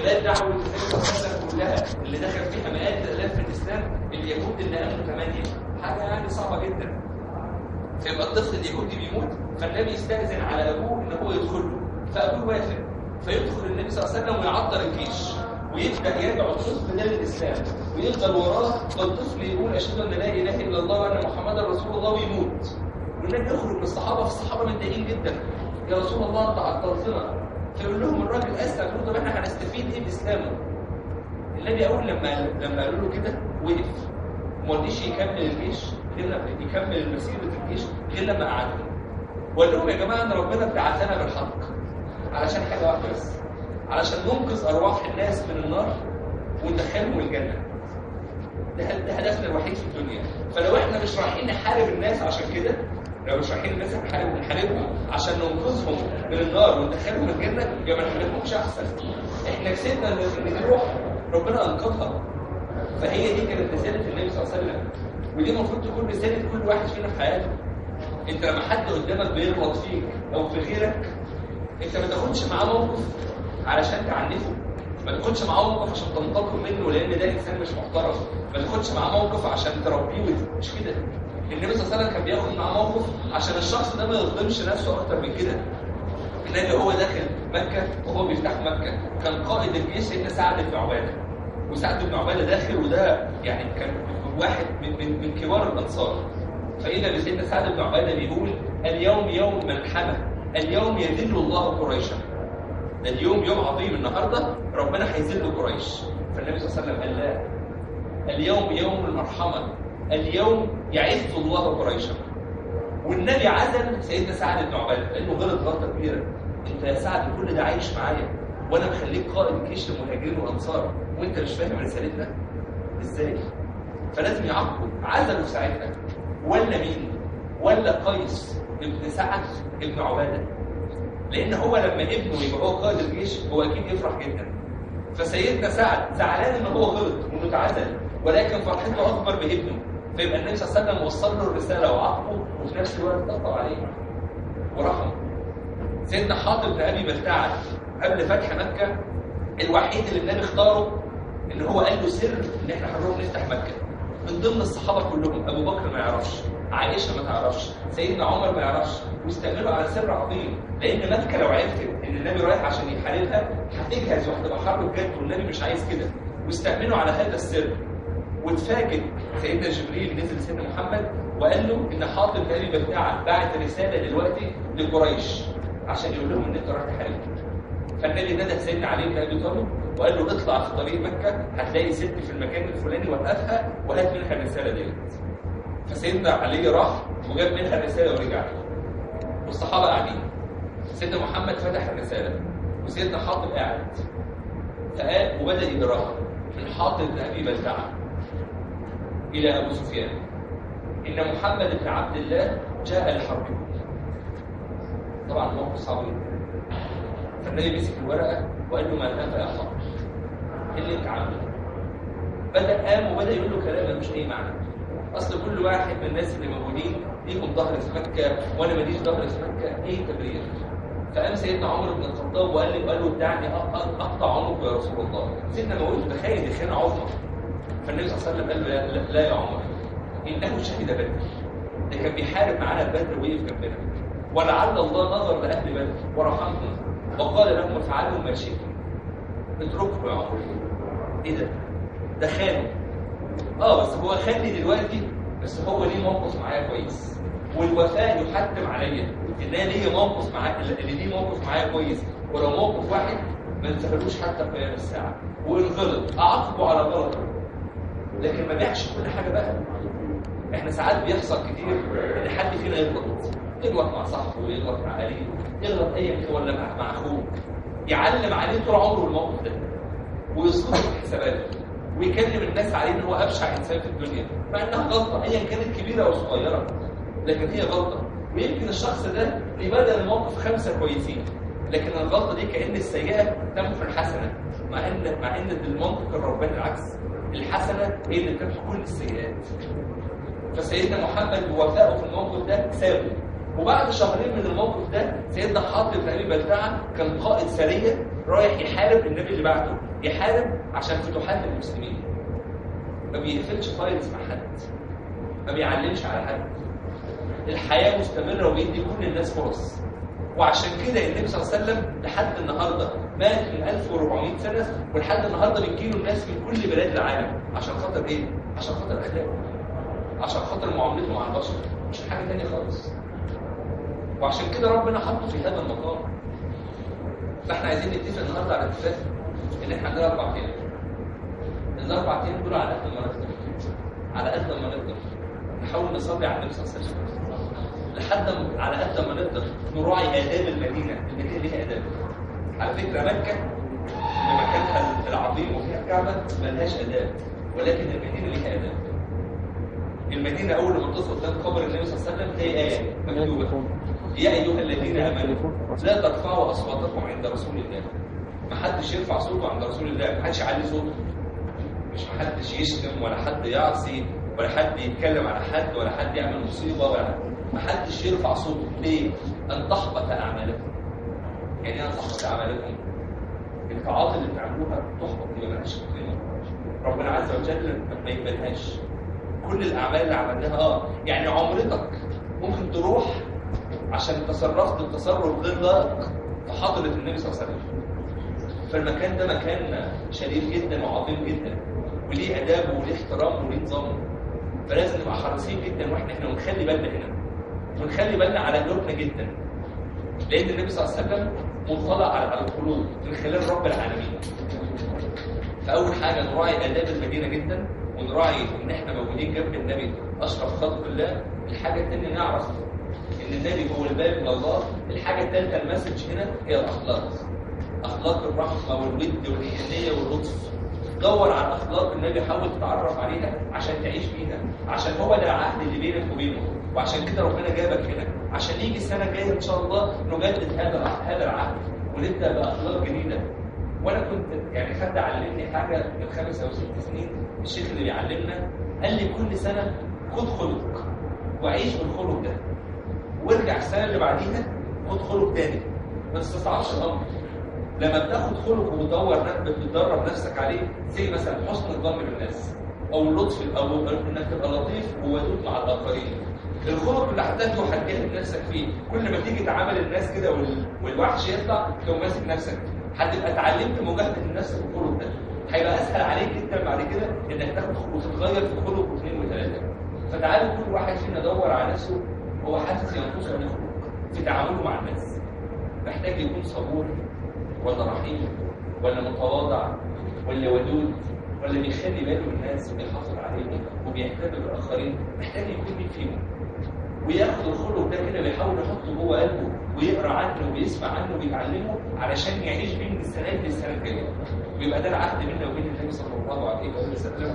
خلال دعوه النبي صلى الله عليه وسلم كلها اللي دخل فيها مئات الالاف في الاسلام، اليهود اللي امنوا 8 حاجه يعني صعبه جدا. فيبقى الطفل اليهودي بيموت، فالنبي يستأذن على ابوه ان هو يدخل له، فابوه وافق، فيدخل النبي صلى الله عليه وسلم ويعطر الجيش ويبدا يدعو الطفل ده للاسلام، ويفضل وراه والطفل يقول اشهد ان لا اله الا الله وان محمدا رسول الله ويموت. والنبي يخرج من الصحابه، في الصحابه متضايقين جدا، يا رسول الله انت عطلتنا. فيقول لهم الراجل اسلم، يقول طب احنا هنستفيد ايه باسلامه؟ النبي اول لما قالوا له كده وقف وما رضيش يكمل الجيش غير لما يكمل مسيره الجيش غير لما قعدهم. وقال لهم يا جماعه ان ربنا ابتعثنا بالحق علشان حاجه واحده بس، علشان ننقذ ارواح الناس من النار وندخلهم الجنه. ده هدفنا الوحيد في الدنيا. فلو احنا مش رايحين نحارب الناس عشان كده، لو مش رايحين الناس نحاربهم عشان ننقذهم من النار وندخلهم الجنه، يبقى ما نحاربهمش احسن. احنا كسبنا ان دي روح ربنا انقذها. فهي دي كانت رساله النبي صلى الله عليه وسلم، ودي المفروض تكون رساله كل واحد فينا في حياته. انت لما حد قدامك بيغلط فيك او في غيرك، انت ما تاخدش معاه موقف علشان تعنفه، ما تاخدش معاه موقف عشان تنتقم منه لان ده انسان مش محترم، ما تاخدش معاه موقف عشان تربيه، مش كده. النبي صلى الله عليه وسلم كان بياخد معاه موقف عشان الشخص ده ما يظلمش نفسه اكتر من كده. النبي هو داخل مكه وهو بيفتح مكه كان قائد الجيش سيدنا سعد بن عباده، وسعد بن عباده داخل، وده يعني كان واحد من كبار الانصار. فإذا بسيدنا سعد بن عباده بيقول اليوم يوم ملحمه، اليوم يذل الله قريشا. ده اليوم يوم عظيم، النهارده ربنا هيذل قريش. فالنبي صلى الله عليه وسلم قال لا، اليوم يوم المرحمه، اليوم يعز الله قريشا. والنبي عزل سيدنا سعد بن عباده لانه غلط غلطه كبيره. انت يا سعد كل ده عايش معايا وانا مخليك قائد جيش المهاجرين والانصار وانت مش فاهم رسالتنا ازاي؟ فلازم يعاقبه. عزله ساعتها ولا مين؟ ولا قيس ابن سعد ابن عباده، لان هو لما ابنه يبقى هو قائد الجيش هو اكيد يفرح جدا. فسيدنا سعد زعلان ان هو غلط وانه اتعزل، ولكن فرحته اكبر بابنه. فيبقى النبي صلى الله عليه وسلم وصل له الرساله وعاقبه وفي نفس الوقت طبطب عليه ورحمه. سيدنا حاطب بن ابي بلتعه قبل فتح مكه الوحيد اللي النبي اختاره ان هو قال له سر ان احنا هنروح نفتح مكه. من ضمن الصحابه كلهم ابو بكر ما يعرفش، عائشه ما تعرفش، سيدنا عمر ما يعرفش، واستعملوا على سر عظيم. لان مكه لو عرفت ان النبي رايح عشان يحاربها هتجهز وهتبقى حرب بجد، والنبي مش عايز كده، واستعملوا على هذا السر. واتفاجئ سيدنا جبريل نزل سيدنا محمد وقال له ان حاطب بن ابي بلتعه بعت رساله دلوقتي لقريش عشان يقول لهم ان انت رايح تحارب. فالنبي نده سيدنا علي بن ابي طالب وقال له اطلع في طريق مكه هتلاقي ست في المكان الفلاني وقفها وهات منها الرساله ديت. فسيدنا علي راح وجاب منها الرساله ورجع، والصحابه قاعدين. سيدنا محمد فتح الرساله وسيدنا حاطب قاعد، فقال وبدا يقراها من حاطب بن ابي بلتعه الى ابو سفيان ان محمد بن عبد الله جاء لحربكم. طبعا موقف صعب جدا. فالنبي مسك الورقه وقال له ما هذا يا حاطب؟ ايه اللي انت عامله؟ قام وبدا يقول له كلام مش اي معنى. اصل كل واحد من الناس اللي موجودين ليهم ظهر في مكه وانا ماليش ظهر في مكه، ايه تبرير؟ فقام سيدنا عمرو بن الخطاب وقال له دعني اقطع عنقك يا رسول الله. سيدنا موجود تخيل دي خيانه عظمى. فالنبي صلى الله عليه وسلم قال له لا يا عمر، انه شهد بدر، ده كان بيحارب معانا بدر وقف جنبنا، ولعل الله نظر لاهل بدر ورحمهم وقال لهم افعلوا ما شئتم. اتركوا يا عمر. ايه ده؟ ده خانه. بس هو خاني دلوقتي، بس هو ليه موقف معايا كويس، والوفاء يحتم عليا ان انا ليا موقف معاه، اللي ليه موقف معايا كويس، ولو موقف واحد ما نسهلوش حتى قيام الساعه، وان غلط اعاقبه على غلطه، لكن ما بيعش كل حاجه بقى. احنا ساعات بيحصل كتير ان حد فينا يغلط مع صاحبه، يغلط مع قريبه، يغلط ايا كان، ولا مع اخوه، يعلم عليه طول عمره الموقف ده ويذكره في حساباته ويكلم الناس عليه ان هو ابشع انسان في الدنيا، مع انها غلطه ايا كانت كبيره او صغيره، لكن هي غلطه. ويمكن الشخص ده يبادر الموقف 5 كويسين، لكن الغلطه دي كأن السيئه تمحو الحسنه، مع ان المنطق الرباني العكس، الحسنه هي اللي تمحو كل السيئات. فسيدنا محمد بوفائه في الموقف ده سابه. وبعد شهرين من الموقف ده سيدنا حاطب بن ابي بلتعه كان قائد سريه رايح يحارب النبي اللي بعده، يحارب عشان فتوحات المسلمين. ما بيقفلش فايلز مع حد، ما بيعلمش على حد، الحياه مستمره وبيدي كل الناس فرص. وعشان كده النبي صلى الله عليه وسلم لحد النهارده مات من 1400 سنه، ولحد النهارده بتجيله الناس من كل بلاد العالم. عشان خاطر ايه؟ عشان خاطر اخلاقه، عشان خاطر معاملته مع البشر، مش حاجه ثانيه خالص. وعشان كده ربنا حطه في هذا المقام. فاحنا عايزين نتفق النهارده على اتفاق ان احنا عندنا 4 ايام. الاربع ايام دول على قد ما نقدر، على قد ما نقدر نحاول نصلي على النبي صلى الله عليه وسلم، لحد على قد ما نقدر نراعي آداب المدينة. المدينة ليها آداب. على فكرة مكة بمكانها العظيم وفيها الكعبة ملهاش آداب، ولكن المدينة ليها آداب. المدينة أول ما تصل قدام قبر النبي صلى الله عليه وسلم تلاقي آية مكتوبة: يا أيها الذين آمنوا لا ترفعوا أصواتكم عند رسول الله. ما حدش يرفع صوته عند رسول الله، ما حدش يعلي صوته، مش ما حدش يشتم ولا حد يعصي ولا حد يتكلم على حد ولا حد يعمل مصيبة ولا حد. ما حدش يرفع صوته. ليه؟ أن تحبط أعمالكم. يعني أن تحبط أعمالكم، الطاعات اللي بتعملوها تحبط، ما بلاش تقيمة. ربنا عز وجل ما يقبلهاش. كل الأعمال اللي عملناها يعني عمرتك ممكن تروح عشان تصرفت التصرف غير لائق في حضرة النبي صلى الله عليه وسلم. فالمكان ده مكان شريف جدا وعظيم جدا، وليه آداب وليه احترام وليه نظام. فلازم نبقى حريصين جدا واحنا ونخلي بالنا هنا، ونخلي بالنا على قلوبنا جدا، لان النبي صلى الله عليه وسلم مطلع على القلوب من خلال رب العالمين. فاول حاجه نراعي آداب المدينه جدا، ونراعي ان احنا موجودين جنب النبي اشرف خلق الله. الحاجه الثانيه نعرف ان النبي هو الباب الى الله. الحاجه الثالثه المسج هنا هي الاخلاق، اخلاق الرحمه والود والحنيه واللطف. دور على اخلاق النبي، حاول تتعرف عليها عشان تعيش بيها، عشان هو ده العهد اللي بينك وبينه. وعشان كده ربنا جابك هنا عشان يجي السنه الجايه ان شاء الله نجدد هذا العهد ونبدا باخلاق جديده. وانا كنت يعني حد علمني حاجه من 5 أو 6 سنين، الشيخ اللي بيعلمنا قال لي كل سنه خد خلق وعيش بالخلق ده، وارجع السنه اللي بعديها خد خلق تاني. ما تستصعبش الامر. لما بتاخد خلق وبتدرب نفسك عليه، زي مثلا حسن الظن بالناس او اللطف او انك تبقى لطيف وودود مع الاخرين. الخلق اللي هتجاهد نفسك فيه، كل ما تيجي تعامل الناس كده والوحش يطلع تقوم ماسك نفسك، هتبقى اتعلمت مجاهده النفس بالخلق ده. هيبقى اسهل عليك جدا بعد كده انك تاخد خلق وتتغير في خلق واثنين وثلاثه. فتعالوا كل واحد فينا يدور على نفسه هو حاسس ينقصه من خلق في تعامله مع الناس. محتاج يكون صبور ولا رحيم ولا متواضع ولا ودود ولا بيخلي باله من الناس وبيحافظ عليهم وبيهتم بالاخرين. محتاج يكون مين فيهم وياخد الخلق ده كده بيحاول يحطه جوه قلبه ويقرا عنه ويسمع عنه ويتعلمه علشان يعيش بيه من السنه دي للسنه الجايه. ويبقى ده العهد بيننا وبين النبي صلى الله عليه وسلم.